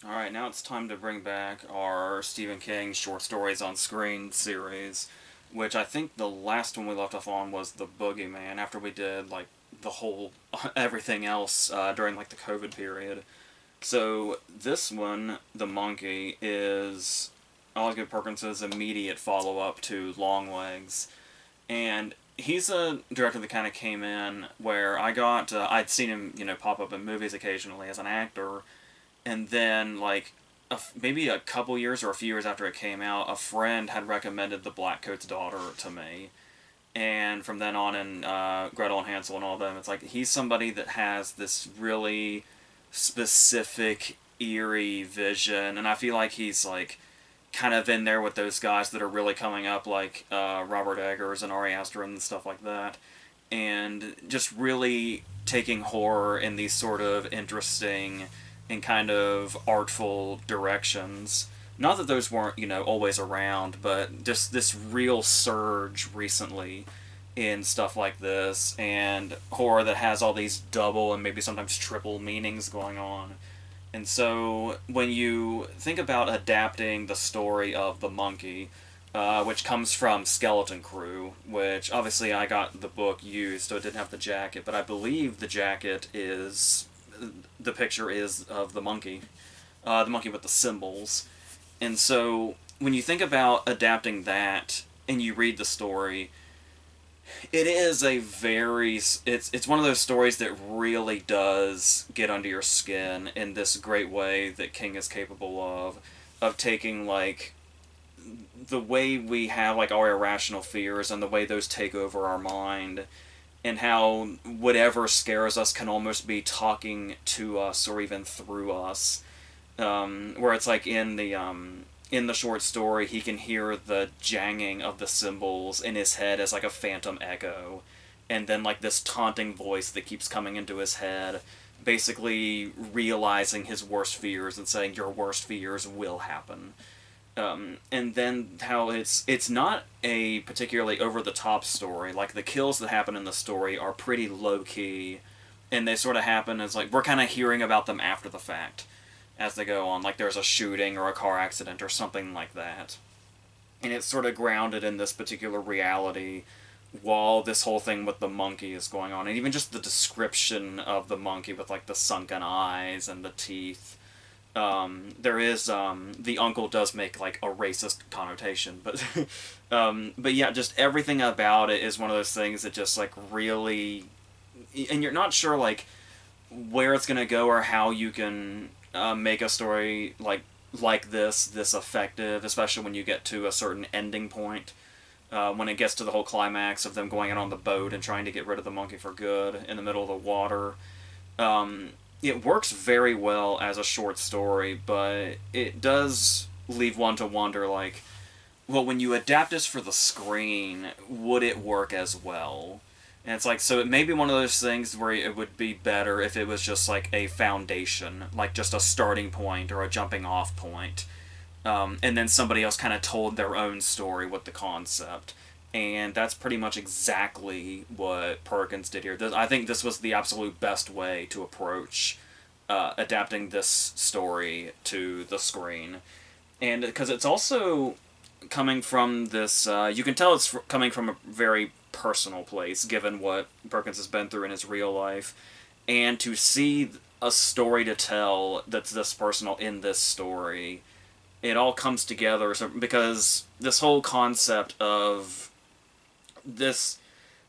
Alright, now it's time to bring back our Stephen King short stories on screen series, which I think the last one we left off on was The Boogeyman, after we did, like, the whole everything else during, like, the COVID period. So, this one, The Monkey, is Osgood Perkins' immediate follow up to Longlegs. And he's a director that kind of came in where I'd seen him, pop up in movies occasionally as an actor, and then like maybe a couple years or a few years after it came out, a friend had recommended The Blackcoat's Daughter to me, and from then on, in Gretel and Hansel and all them, it's like he's somebody that has this really specific eerie vision, and I feel like he's like kind of in there with those guys that are really coming up, like Robert Eggers and Ari Aster and stuff like that, and just really taking horror in these sort of interesting and kind of artful directions. Not that those weren't, always around, but just this real surge recently in stuff like this, and horror that has all these double and maybe sometimes triple meanings going on. And so, when you think about adapting the story of The Monkey, which comes from Skeleton Crew, which obviously I got the book used, so it didn't have the jacket, but I believe the jacket is. The picture is of the monkey with the symbols. And so, when you think about adapting that and you read the story, it is a very it's one of those stories that really does get under your skin in this great way that King is capable of taking like the way we have like our irrational fears and the way those take over our mind, and how whatever scares us can almost be talking to us or even through us. Where it's like in the short story, he can hear the janging of the cymbals in his head as like a phantom echo, and then like this taunting voice that keeps coming into his head, basically realizing his worst fears and saying your worst fears will happen. And then how it's not a particularly over the top story. Like the kills that happen in the story are pretty low key, and they sort of happen as like we're kind of hearing about them after the fact as they go on. Like there's a shooting or a car accident or something like that, and it's sort of grounded in this particular reality while this whole thing with the monkey is going on, and even just the description of the monkey with like the sunken eyes and the teeth. There is the uncle does make like a racist connotation, but yeah, just everything about it is one of those things that just like really, and you're not sure like where it's gonna go or how you can make a story like this effective, especially when you get to a certain ending point. When it gets to the whole climax of them going out on the boat and trying to get rid of the monkey for good in the middle of the water, it works very well as a short story, but it does leave one to wonder, like, well, when you adapt this for the screen, would it work as well? And it's like, so it may be one of those things where it would be better if it was just like a foundation, like just a starting point or a jumping off point. And then somebody else kind of told their own story with the concept. And that's pretty much exactly what Perkins did here. I think this was the absolute best way to approach adapting this story to the screen. And because it's also coming from this, you can tell it's coming from a very personal place, given what Perkins has been through in his real life. And to see a story to tell that's this personal in this story, it all comes together. So, because this whole concept of this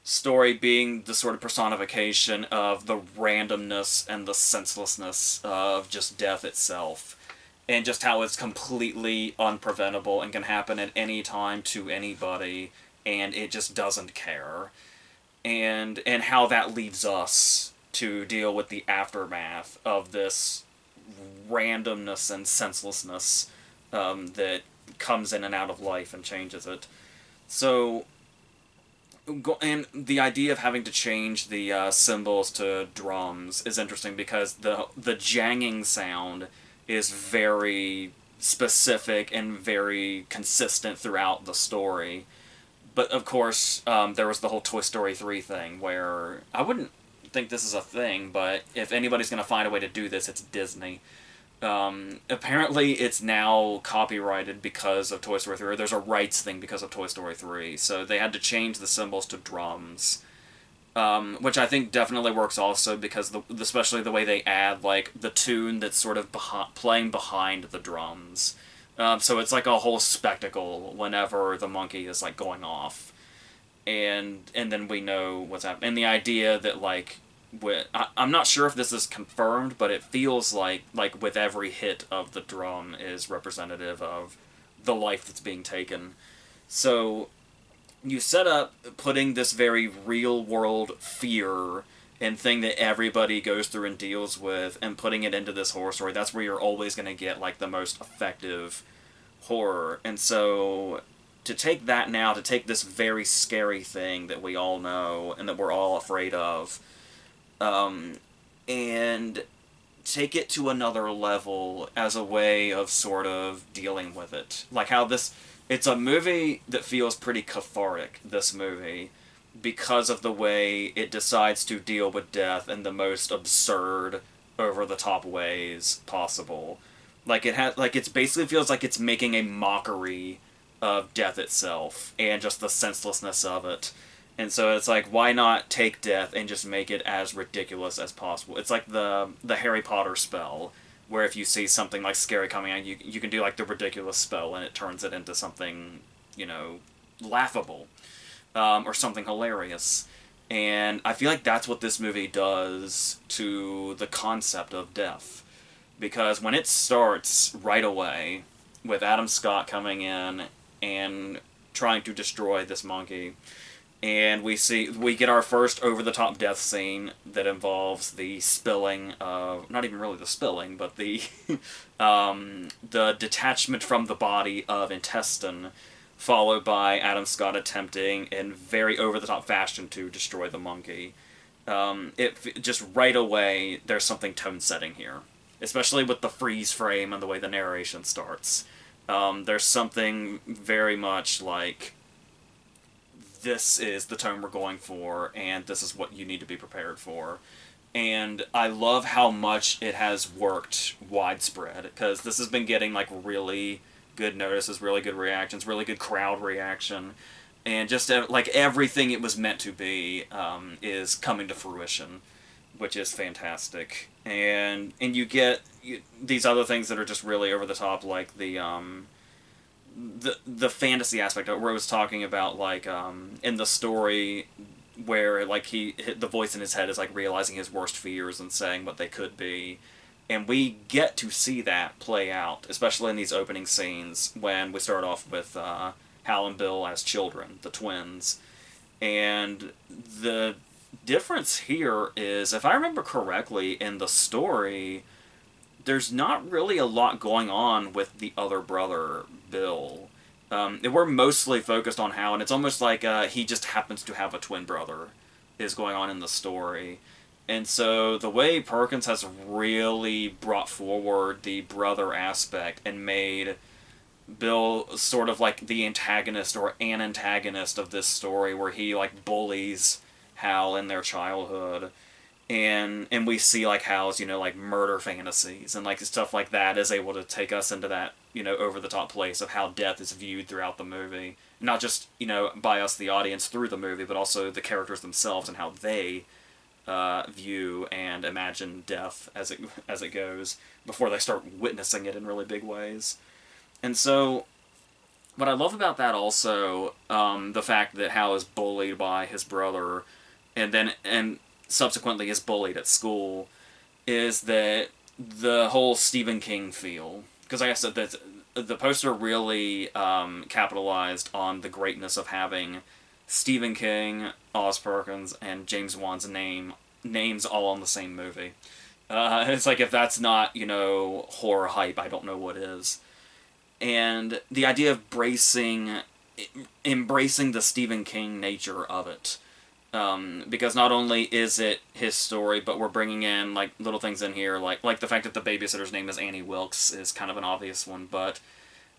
story being the sort of personification of the randomness and the senselessness of just death itself, and just how it's completely unpreventable and can happen at any time to anybody, and it just doesn't care, and how that leaves us to deal with the aftermath of this randomness and senselessness that comes in and out of life and changes it. So, and the idea of having to change the cymbals to drums is interesting because the janging sound is very specific and very consistent throughout the story. But of course, there was the whole Toy Story 3 thing where I wouldn't think this is a thing, but if anybody's going to find a way to do this, it's Disney. Apparently, it's now copyrighted because of Toy Story 3. Or there's a rights thing because of Toy Story 3. So they had to change the symbols to drums. Which I think definitely works also because especially the way they add like the tune that's sort of playing behind the drums. So it's like a whole spectacle whenever the monkey is like going off, and then we know what's happening. And the idea that like I'm not sure if this is confirmed, but it feels like with every hit of the drum is representative of the life that's being taken. So you set up putting this very real world fear and thing that everybody goes through and deals with and putting it into this horror story. That's where you're always going to get like the most effective horror. And so to take that now, to take this very scary thing that we all know and that we're all afraid of, and take it to another level as a way of sort of dealing with it. Like how it's a movie that feels pretty cathartic, this movie, because of the way it decides to deal with death in the most absurd, over-the-top ways possible. Like it's basically feels like it's making a mockery of death itself, and just the senselessness of it. And so it's like, why not take death and just make it as ridiculous as possible? It's like the Harry Potter spell, where if you see something like scary coming out, you can do like the ridiculous spell and it turns it into something, laughable, or something hilarious. And I feel like that's what this movie does to the concept of death. Because when it starts right away with Adam Scott coming in and trying to destroy this monkey, and we get our first over-the-top death scene that involves the spilling of, not even really the spilling, but the the detachment from the body of intestine, followed by Adam Scott attempting in very over-the-top fashion to destroy the monkey. It just right away there's something tone-setting here, especially with the freeze frame and the way the narration starts. There's something very much like, this is the tone we're going for, and this is what you need to be prepared for. And I love how much it has worked widespread, because this has been getting like really good notices, really good reactions, really good crowd reaction, and just like everything it was meant to be is coming to fruition, which is fantastic. And you get these other things that are just really over the top, like the fantasy aspect of it, where it was talking about like in the story where like the voice in his head is like realizing his worst fears and saying what they could be, and we get to see that play out, especially in these opening scenes when we start off with Hal and Bill as children, the twins. And the difference here is, if I remember correctly, in the story there's not really a lot going on with the other brother, Bill. We're mostly focused on Hal, and it's almost like he just happens to have a twin brother is going on in the story. And so the way Perkins has really brought forward the brother aspect and made Bill sort of like the antagonist or an antagonist of this story, where he like bullies Hal in their childhood. And we see like Hal's, like murder fantasies and like stuff like that is able to take us into that, over the top place of how death is viewed throughout the movie. Not just, by us, the audience, through the movie, but also the characters themselves and how they view and imagine death as it goes before they start witnessing it in really big ways. And so what I love about that also, the fact that Hal is bullied by his brother and subsequently is bullied at school, is that the whole Stephen King feel. Because like I said, that the poster really capitalized on the greatness of having Stephen King, Oz Perkins, and James Wan's names all on the same movie. It's like, if that's not, horror hype, I don't know what is. And the idea of embracing the Stephen King nature of it. Because not only is it his story, but we're bringing in like little things in here, like the fact that the babysitter's name is Annie Wilkes is kind of an obvious one, but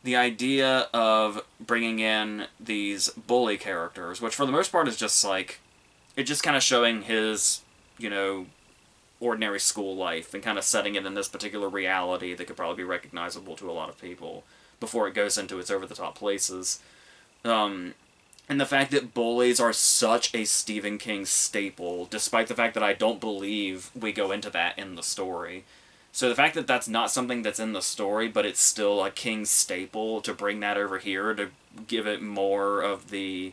the idea of bringing in these bully characters, which for the most part is just like, it just kind of showing his, ordinary school life and kind of setting it in this particular reality that could probably be recognizable to a lot of people before it goes into its over-the-top places. And the fact that bullies are such a Stephen King staple, despite the fact that I don't believe we go into that in the story. So the fact that that's not something that's in the story, but it's still a King staple, to bring that over here, to give it more of the...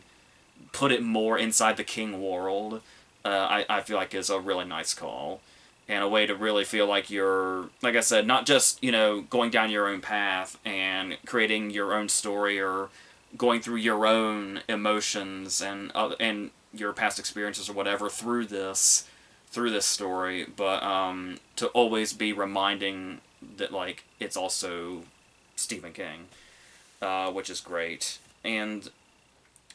put it more inside the King world, I feel like is a really nice call. And a way to really feel like you're, like I said, not just, going down your own path and creating your own story or going through your own emotions and your past experiences or whatever through this story, but to always be reminding that, like, it's also Stephen King, which is great. And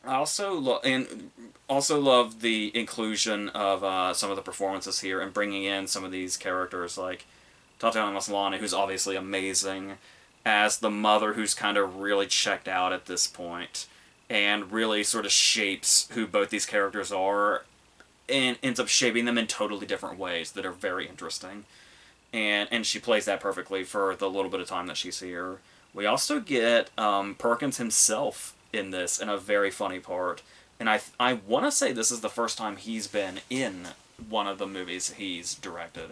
I also love the inclusion of some of the performances here and bringing in some of these characters like Tatiana Maslany, who's obviously amazing, as the mother who's kind of really checked out at this point and really sort of shapes who both these characters are and ends up shaping them in totally different ways that are very interesting. And she plays that perfectly for the little bit of time that she's here. We also get Perkins himself in this in a very funny part. And I want to say this is the first time he's been in one of the movies he's directed.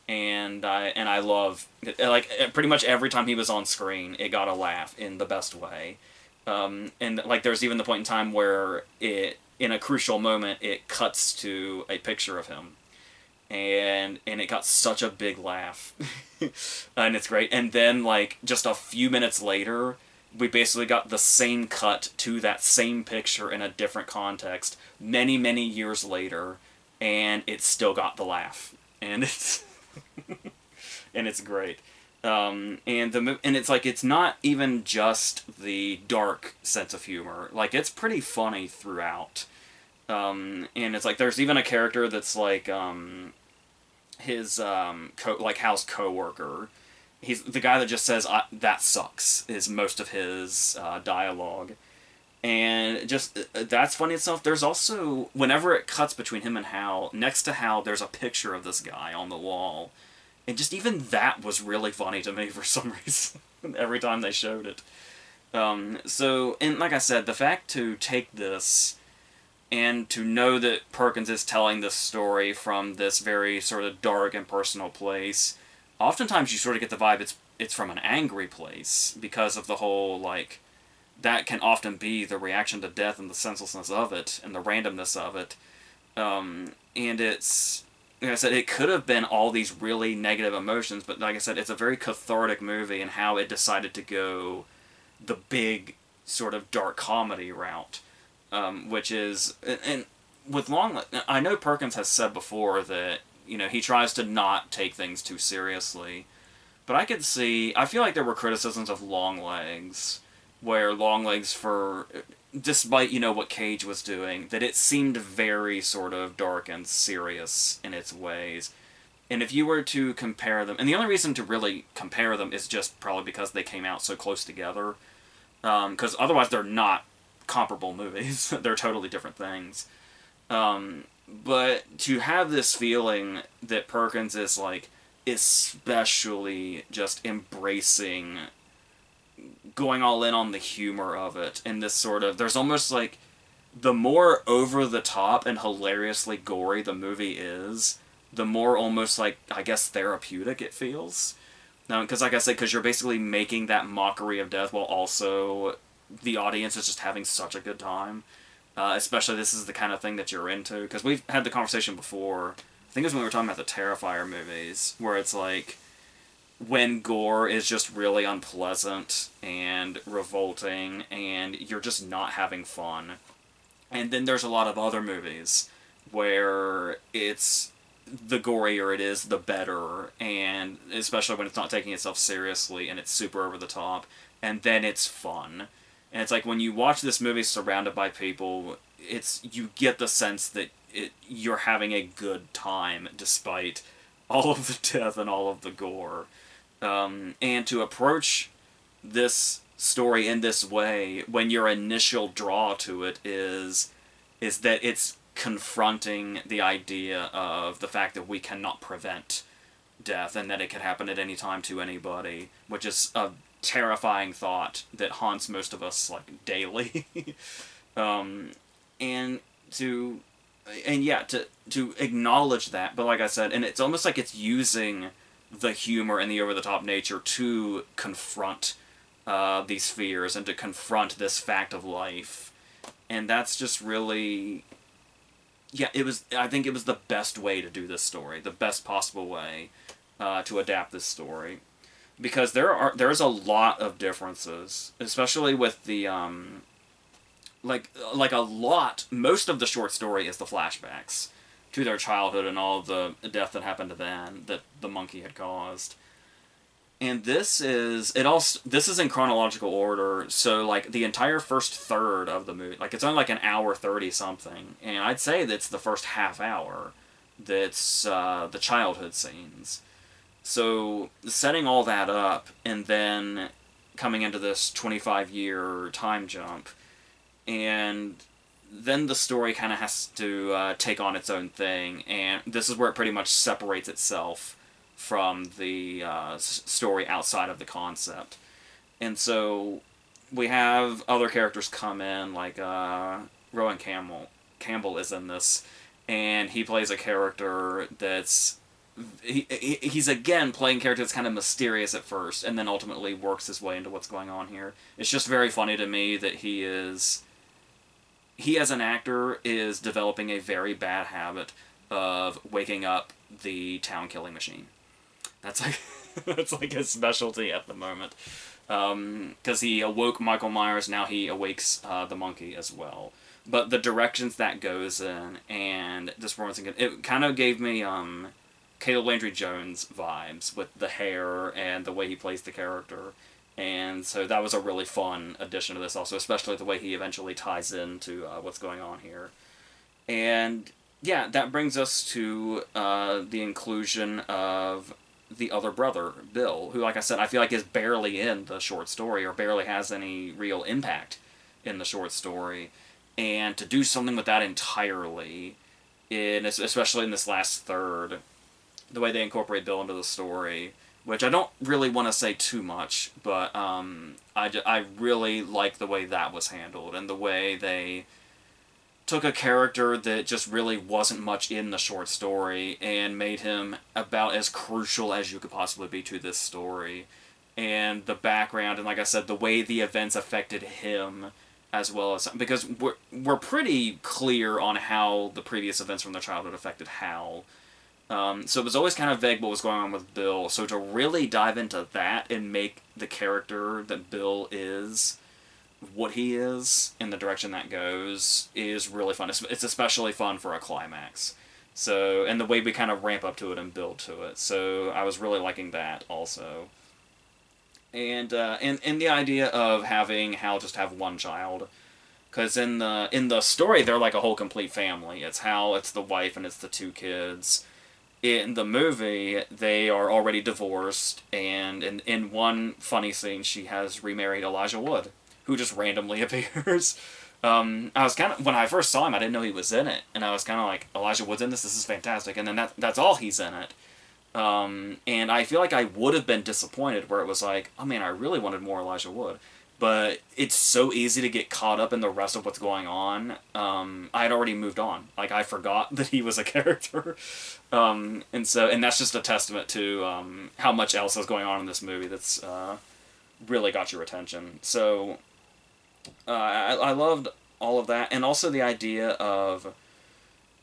And I love, like, pretty much every time he was on screen, it got a laugh in the best way. And, like, there's even the point in time where in a crucial moment, it cuts to a picture of him. And it got such a big laugh. And it's great. And then, like, just a few minutes later, we basically got the same cut to that same picture in a different context many, many years later, and it still got the laugh. And it's... and it's great. And it's like, it's not even just the dark sense of humor. Like, it's pretty funny throughout. And it's like, there's even a character that's like, his, like Hal's coworker. He's the guy that just says, that sucks, is most of his, dialogue. And just, that's funny itself. There's also, whenever it cuts between him and Hal, next to Hal, there's a picture of this guy on the wall. And just even that was really funny to me for some reason, every time they showed it. So, and like I said, the fact to take this and to know that Perkins is telling this story from this very sort of dark and personal place, oftentimes you sort of get the vibe it's from an angry place, because of the whole, like, that can often be the reaction to death and the senselessness of it, and the randomness of it. And it's... like I said, it could have been all these really negative emotions, but like I said, it's a very cathartic movie in how it decided to go the big sort of dark comedy route, which is... and with I know Perkins has said before that, he tries to not take things too seriously, but I feel like there were criticisms of Longlegs, where Longlegs, despite, what Cage was doing, that it seemed very sort of dark and serious in its ways. And if you were to compare them... and the only reason to really compare them is just probably because they came out so close together. Because otherwise they're not comparable movies. They're totally different things. But to have this feeling that Perkins is, like, especially just embracing... going all in on the humor of it, and this sort of... there's almost, like, the more over-the-top and hilariously gory the movie is, the more almost, like, I guess, therapeutic it feels. Because, like I said, because you're basically making that mockery of death while also the audience is just having such a good time. Especially this is the kind of thing that you're into. Because we've had the conversation before, I think it was when we were talking about the Terrifier movies, where it's like, when gore is just really unpleasant and revolting, and you're just not having fun. And then there's a lot of other movies where it's... the gorier it is, the better, and especially when it's not taking itself seriously and it's super over the top, and then it's fun. And it's like, when you watch this movie surrounded by people, you get the sense that you're having a good time despite all of the death and all of the gore. And to approach this story in this way, when your initial draw to it is that it's confronting the idea of the fact that we cannot prevent death and that it could happen at any time to anybody, which is a terrifying thought that haunts most of us like daily. um, and to to acknowledge that, but like I said, and it's almost like it's using the humor and the over the top nature to confront these fears and to confront this fact of life, and that's just really, yeah, it was. I think it was the best way to do this story, the best possible way to adapt this story, because there's a lot of differences, especially with the like a lot. Most of the short story is the flashbacks to their childhood and all of the death that happened to them that the monkey had caused. And this is in chronological order, so like the entire first third of the movie, like it's only like an hour 30 something, and I'd say that's the first half hour that's the childhood scenes. So setting all that up and then coming into this 25-year time jump, and then the story kind of has to take on its own thing, and this is where it pretty much separates itself from the story outside of the concept. And so we have other characters come in, like Rowan Campbell is in this, and he plays a character that's he's again playing a character that's kind of mysterious at first, and then ultimately works his way into what's going on here. It's just very funny to me that he as an actor is developing a very bad habit of waking up the town killing machine. That's like that's like his specialty at the moment. Because he awoke Michael Myers, now he awakes the monkey as well. But the directions that goes in and this performance, it kind of gave me Caleb Landry Jones vibes with the hair and the way he plays the character. And so that was a really fun addition to this also, especially the way he eventually ties into what's going on here. And yeah, that brings us to the inclusion of the other brother, Bill, who, like I said, I feel like is barely in the short story or barely has any real impact in the short story. And to do something with that entirely, especially in this last third, the way they incorporate Bill into the story, which I don't really want to say too much, but I really like the way that was handled and the way they took a character that just really wasn't much in the short story and made him about as crucial as you could possibly be to this story. And the background, and like I said, the way the events affected him as well as... Because we're pretty clear on how the previous events from their childhood affected Hal. So it was always kind of vague what was going on with Bill. So to really dive into that and make the character that Bill is what he is in the direction that goes is really fun. It's especially fun for a climax. So, and the way we kind of ramp up to it and build to it. So I was really liking that also. And the idea of having Hal just have one child. Because in the story, they're like a whole complete family. It's Hal, it's the wife, and it's the two kids. In the movie, they are already divorced, and in one funny scene, she has remarried Elijah Wood, who just randomly appears. I was kind of, when I first saw him, I didn't know he was in it, and I was kind of like, Elijah Wood's in this is fantastic, and then that's all he's in it. And I feel like I would have been disappointed where it was like, oh man, I really wanted more Elijah Wood. But it's so easy to get caught up in the rest of what's going on. I had already moved on. Like, I forgot that he was a character. And that's just a testament to how much else is going on in this movie that's really got your attention. So, I loved all of that. And also the idea of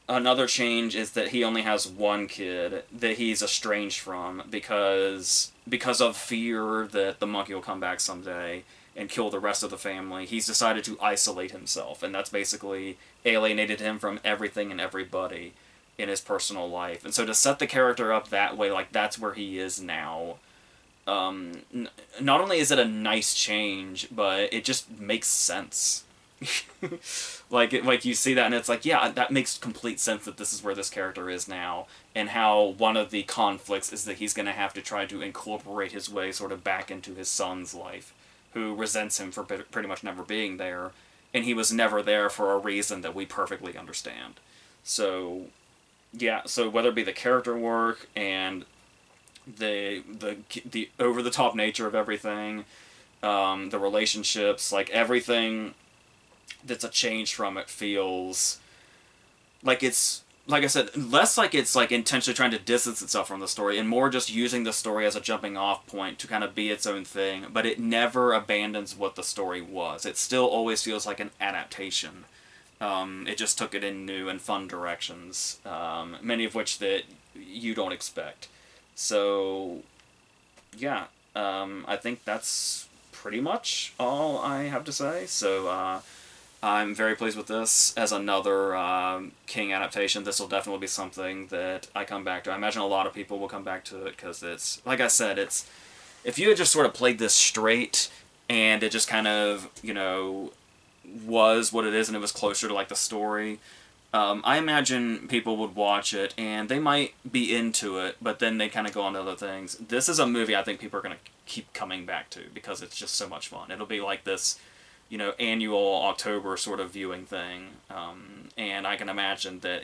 another change is that he only has one kid that he's estranged from because of fear that the monkey will come back someday and kill the rest of the family. He's decided to isolate himself, and that's basically alienated him from everything and everybody in his personal life. And so to set the character up that way, like that's where he is now, not only is it a nice change, but it just makes sense. like you see that and it's like, yeah, that makes complete sense that this is where this character is now, and how one of the conflicts is that he's going to have to try to incorporate his way sort of back into his son's life, who resents him for pretty much never being there, and he was never there for a reason that we perfectly understand. So yeah, so whether it be the character work and the over the top nature of everything, the relationships, like everything that's a change from it feels like it's, like I said, less like it's like intentionally trying to distance itself from the story and more just using the story as a jumping off point to kind of be its own thing, but it never abandons what the story was. It still always feels like an adaptation. It just took it in new and fun directions, many of which that you don't expect. So, yeah, I think that's pretty much all I have to say. So, I'm very pleased with this as another King adaptation. This will definitely be something that I come back to. I imagine a lot of people will come back to it because it's, like I said, it's, if you had just sort of played this straight and it just kind of, was what it is and it was closer to like the story, I imagine people would watch it and they might be into it, but then they kind of go on to other things. This is a movie I think people are going to keep coming back to because it's just so much fun. It'll be like this, annual October sort of viewing thing, and I can imagine that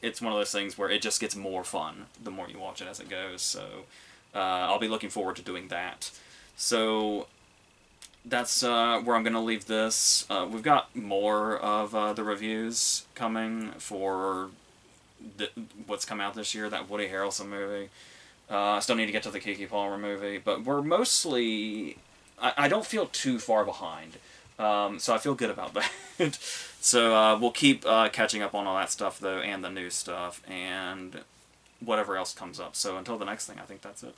it's one of those things where it just gets more fun the more you watch it as it goes. So I'll be looking forward to doing that. So that's where I'm going to leave this. We've got more of the reviews coming for what's come out this year, that Woody Harrelson movie. I still need to get to the Keke Palmer movie, but we're mostly... I don't feel too far behind, so I feel good about that. So we'll keep catching up on all that stuff, though, and the new stuff, and whatever else comes up. So until the next thing, I think that's it.